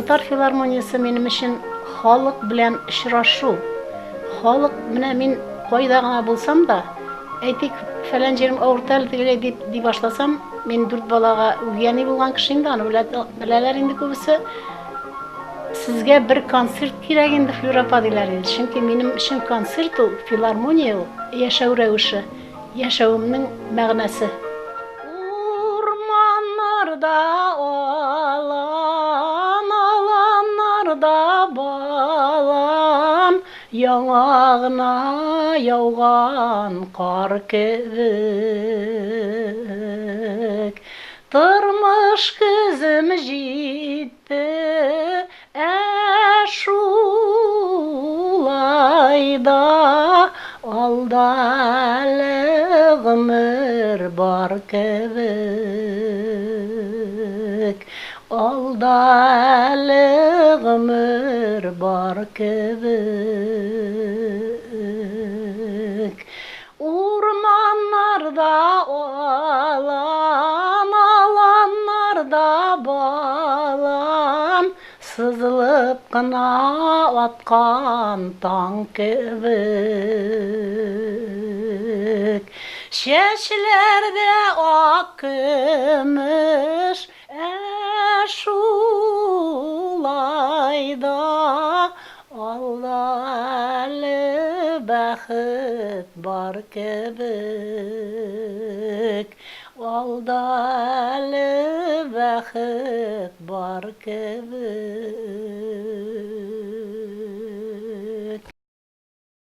Татар филармониясы минем өчен халык белән очрашу. Халык менә мин кайда гына булсам да, әйтик, фәлән җирем авырта дип башласам, мин 4 балага үгәни булган кеше инде, аны беләләр инде күбесе. Сезгә бер концерт кирәк инде, Флюрапа диләр инде. Чөнки минем өчен концерт ул, филармония ул, яшәү рәвеше, яшәвемнең мәгънәсе. Урманнарда аланнарда балам, яңагына яуган кар кебек. Тормыш көзем җитте, шулайда алда әле гомер бар кебек. Алда әле гомер бар кебек. Урманнарда аланнарда балам, сызылып кына аткан таң кебек. Чәчләрдә ак көмеш, шулайда алда әле бәхет бар кебек. Алда әле бәхет бар кебек.